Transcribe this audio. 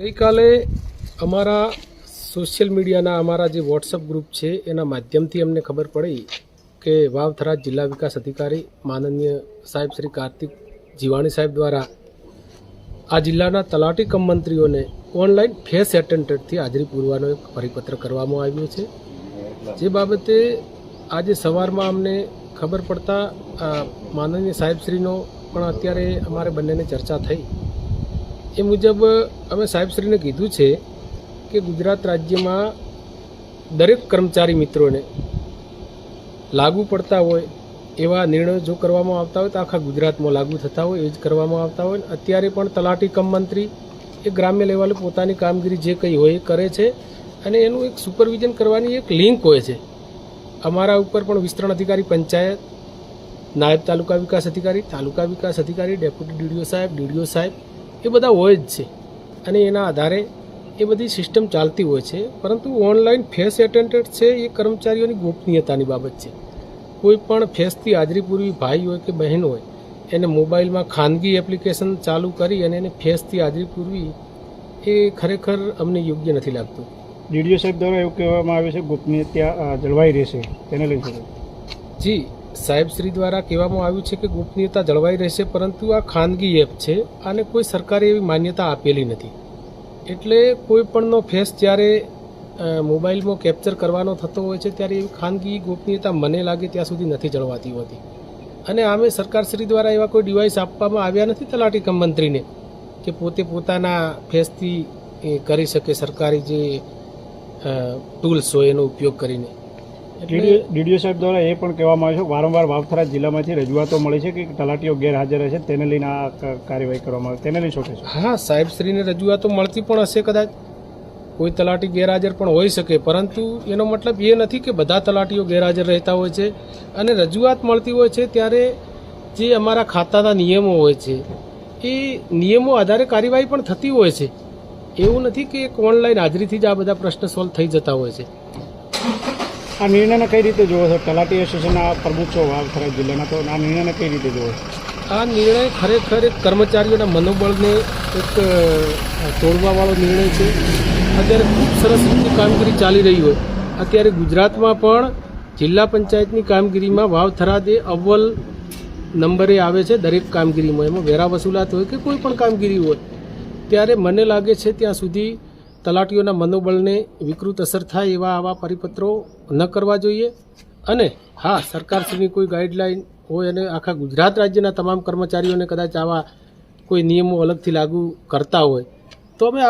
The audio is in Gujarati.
ગઈકાલે અમારા સોશિયલ મીડિયાના અમારા જે વોટ્સઅપ ગ્રુપ છે એના માધ્યમથી અમને ખબર પડી કે વાવ થરાદ જિલ્લા વિકાસ અધિકારી માનનીય સાહેબ શ્રી કાર્તિક જીવાણી સાહેબ દ્વારા આ જિલ્લાના તલાટી કમ મંત્રીઓને ઓનલાઈન ફેસ એટેન્ડન્ટથી હાજરી પૂરવાનો એક પરિપત્ર કરવામાં આવ્યો છે, જે બાબતે આજે સવારમાં અમને ખબર પડતા માનનીય સાહેબશ્રીનો પણ અત્યારે અમારે બંનેને ચર્ચા થઈ। એ મુજબ અમે સાહેબશ્રીને કીધું છે કે ગુજરાત રાજ્યમાં દરેક કર્મચારી મિત્રોને લાગુ પડતા હોય એવા નિર્ણયો જો કરવામાં આવતા હોય તો આખા ગુજરાતમાં લાગુ થતા હોય એ જ કરવામાં આવતા હોય। અત્યારે પણ તલાટી કમ મંત્રી એ ગ્રામ્ય લેવલે પોતાની કામગીરી જે કંઈ હોય એ કરે છે અને એનું એક સુપરવિઝન કરવાની એક લિંક હોય છે। અમારા ઉપર પણ વિસ્તરણ અધિકારી પંચાયત, નાયબ તાલુકા વિકાસ અધિકારી, ડેપ્યુટી ડીડીઓ સાહેબ એ બધા હોય જ છે અને એના આધારે એ બધી સિસ્ટમ ચાલતી હોય છે। પરંતુ ઓનલાઈન ફેસ એટેન્ડન્ટ છે એ કર્મચારીઓની ગોપનીયતાની બાબત છે। કોઈ પણ ફેસથી હાજરી પૂરવી ભાઈ હોય કે બહેન હોય એને મોબાઈલમાં ખાનગી એપ્લિકેશન ચાલુ કરી અને એને ફેસથી હાજરી પૂરવી એ ખરેખર અમને યોગ્ય નથી લાગતું। ડીડીઓ સાહેબ દ્વારા એવું કહેવામાં આવે છે ગોપનીયતા જળવાઈ રહેશે, તેને લઈ શકે? જી, સાહેબશ્રી દ્વારા કહેવામાં આવ્યું છે કે ગોપનીયતા જળવાઈ રહેશે, પરંતુ આ ખાનગી એપ છે અને કોઈ સરકારે એવી માન્યતા આપેલી નથી। એટલે કોઈ પણનો ફેસ જ્યારે મોબાઈલમાં કેપ્ચર કરવાનો થતો હોય છે ત્યારે એવી ખાનગી ગોપનીયતા મને લાગે ત્યાં સુધી નથી જળવાતી હોતી। અને આમે સરકારશ્રી દ્વારા એવા કોઈ ડિવાઇસ આપવામાં આવ્યા નથી તલાટી કમ મંત્રીને કે પોતે પોતાના ફેસથી કરી શકે સરકારી જે ટૂલ્સ હોય એનો ઉપયોગ કરીને। ડીડીઓ સાહેબ દ્વારા એ પણ કહેવામાં આવે છે વારંવાર વાવ થરાદ જિલ્લામાંથી રજૂઆતો મળે છે કે તલાટીઓ ગેરહાજર રહે છે, તેને લઈને આ કાર્યવાહી કરવામાં આવે, તેને લઈ શકે છે? હા, સાહેબશ્રીને રજૂઆતો મળતી પણ હશે, કદાચ કોઈ તલાટી ગેરહાજર પણ હોઈ શકે, પરંતુ એનો મતલબ એ નથી કે બધા તલાટીઓ ગેરહાજર રહેતા હોય છે। અને રજૂઆત મળતી હોય છે ત્યારે જે અમારા ખાતાના નિયમો હોય છે એ નિયમો આધારે કાર્યવાહી પણ થતી હોય છે। એવું નથી કે એક ઓનલાઈન હાજરીથી જ આ બધા પ્રશ્ન સોલ્વ થઈ જતા હોય છે। આ નિર્ણયને કઈ રીતે જોવો છો? તલાટી એસોસિએશનના પ્રમુખ છો વાવ થરાદ જિલ્લાના, તો આ નિર્ણયને કઈ રીતે જોવો છો? આ નિર્ણય ખરેખર એક કર્મચારીઓના મનોબળને એક તોડવાવાળો નિર્ણય છે। અત્યારે ખૂબ સરસ રીતે કામગીરી ચાલી રહી હોય, અત્યારે ગુજરાતમાં પણ જિલ્લા પંચાયતની કામગીરીમાં વાવ થરાદ એ અવ્વલ નંબરે આવે છે દરેક કામગીરીમાં, એમાં વેરા વસૂલાત હોય કે કોઈ પણ કામગીરી હોય। ત્યારે મને લાગે છે ત્યાં સુધી તલાટીઓના મનોબળને વિકૃત અસર થાય એવા આવા પરિપત્રો ન કરવા જોઈએ। અને હા, સરકારશ્રીની કોઈ ગાઈડલાઈન હોય અને આખા ગુજરાત રાજ્યના તમામ કર્મચારીઓને કદાચ આવા કોઈ નિયમો અલગથી લાગુ કરતા હોય તો અમે